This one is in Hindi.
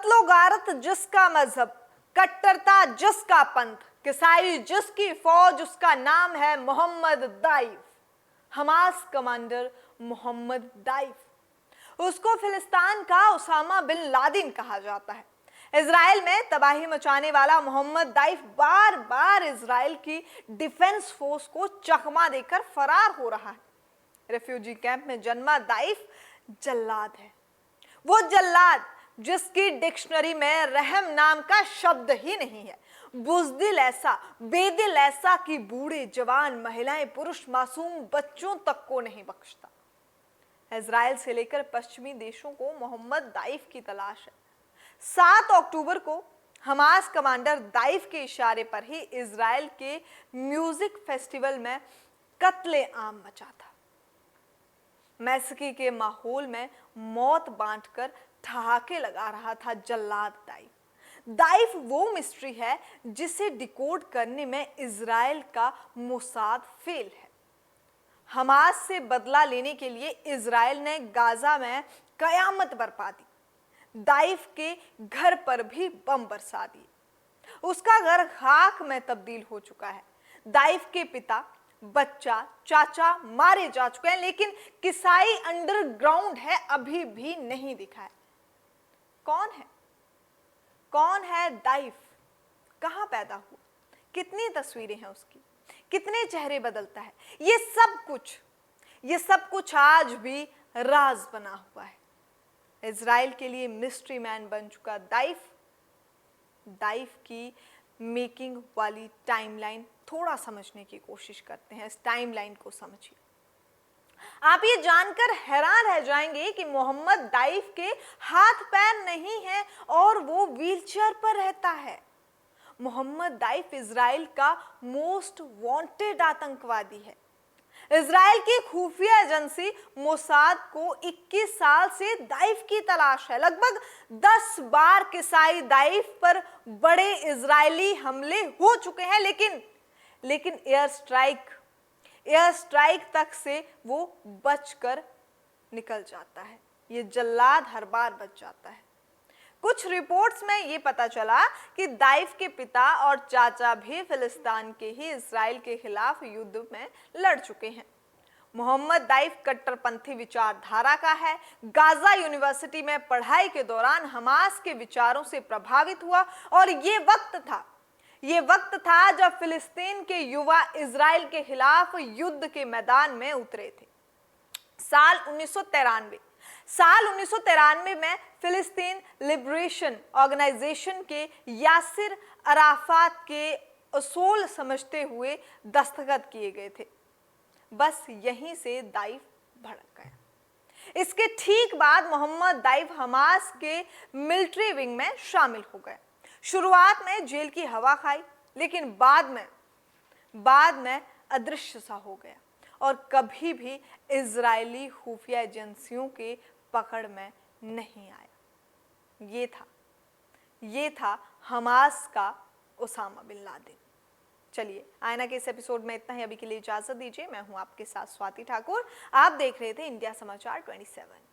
कत्लो गारत जिसका मजहब, कट्टरता जिसका पंथ, किसाई जिसकी फौज, उसका नाम है Mohammed Deif. Hamas commander Mohammed Deif. उसको फिलिस्तीन का उसामा बिन लादेन कहा जाता है। इजराइल में तबाही मचाने वाला मोहम्मद दाइफ बार बार इजराइल की डिफेंस फोर्स को चकमा देकर फरार हो रहा है। रेफ्यूजी कैंप में जन्मा दाइफ जल्लाद है। वो जल्लाद जिसकी डिक्शनरी में रहम नाम का शब्द ही नहीं है। बुज़दिल ऐसा, बेदिल ऐसा कि बूढ़े जवान, महिलाएं, पुरुष, मासूम बच्चों तक को नहीं बख्शता। इजराइल से लेकर पश्चिमी देशों को मोहम्मद दाइफ की तलाश है। 7 अक्टूबर को हमास कमांडर दाइफ के इशारे पर ही इजराइल के म्यूजिक फेस्टिवल में कत्ले आम मचा था। मैसकी के माहौल में मौत बांटकर ठहाके लगा रहा था जल्लाद दाइफ। दाइफ वो मिस्ट्री है जिसे डिकोड करने में इजराइल का मोसाद फेल है। हमास से बदला लेने के लिए इजराइल ने गाजा में कयामत बरपा दी। दाइफ के घर पर भी बम बरसा दिए। उसका घर खाक में तब्दील हो चुका है। दाइफ के पिता, बच्चा, चाचा मारे जा चुके हैं, लेकिन किसाई अंडरग्राउंड है, अभी भी नहीं दिखा है। कौन है? कौन है दाइफ? कहां पैदा हुआ? कितनी तस्वीरें हैं उसकी? कितने चेहरे बदलता है? ये सब कुछ आज भी राज बना हुआ है। इजराइल के लिए मिस्ट्री मैन बन चुका दाइफ की मेकिंग वाली टाइमलाइन थोड़ा समझने की कोशिश करते हैं। इस टाइमलाइन को समझिए। आप ये जानकर हैरान रह जाएंगे कि मोहम्मद दाइफ के हाथ पैर नहीं है और वो व्हीलचेयर पर रहता है। मोहम्मद दाइफ इजराइल का मोस्ट वांटेड आतंकवादी है। इजराइल की खुफिया एजेंसी मोसाद को 21 साल से दाइफ की तलाश है। लगभग 10 बार किसाई दाइफ पर बड़े इजरायली हमले हो चुके हैं, लेकिन एयर स्ट्राइक तक से वो बचकर निकल जाता है। ये जल्लाद हर बार बच जाता है। कुछ रिपोर्ट्स में ये पता चला कि दाइफ के पिता और चाचा भी फिलिस्तीन के ही इजराइल के खिलाफ युद्ध में लड़ चुके हैं। मोहम्मद दाइफ कट्टरपंथी विचारधारा का है। गाजा यूनिवर्सिटी में पढ़ाई के दौरान हमास के विचारों से प्रभावित हुआ और ये वक्त था जब फिलिस्तीन के युवा इजराइल के खिलाफ युद्ध के मैदान में उतरे थे। साल 1993 में फिलिस्तीन लिबरेशन ऑर्गेनाइजेशन के यासिर अराफात के असूल समझते हुए दस्तखत किए गए थे। बस यहीं से दाइफ भड़क गया। इसके ठीक बाद मोहम्मद दाइफ हमास के मिलिट्री विंग में शामिल हो गए। शुरुआत में जेल की हवा खाई, लेकिन बाद में अदृश्य सा हो गया और कभी भी इजरायली खुफिया एजेंसियों के पकड़ में नहीं आया। ये था हमास का उसामा बिन लादेन। चलिए, आईना के इस एपिसोड में इतना ही। अभी के लिए इजाजत दीजिए। मैं हूं आपके साथ स्वाति ठाकुर। आप देख रहे थे इंडिया समाचार 27।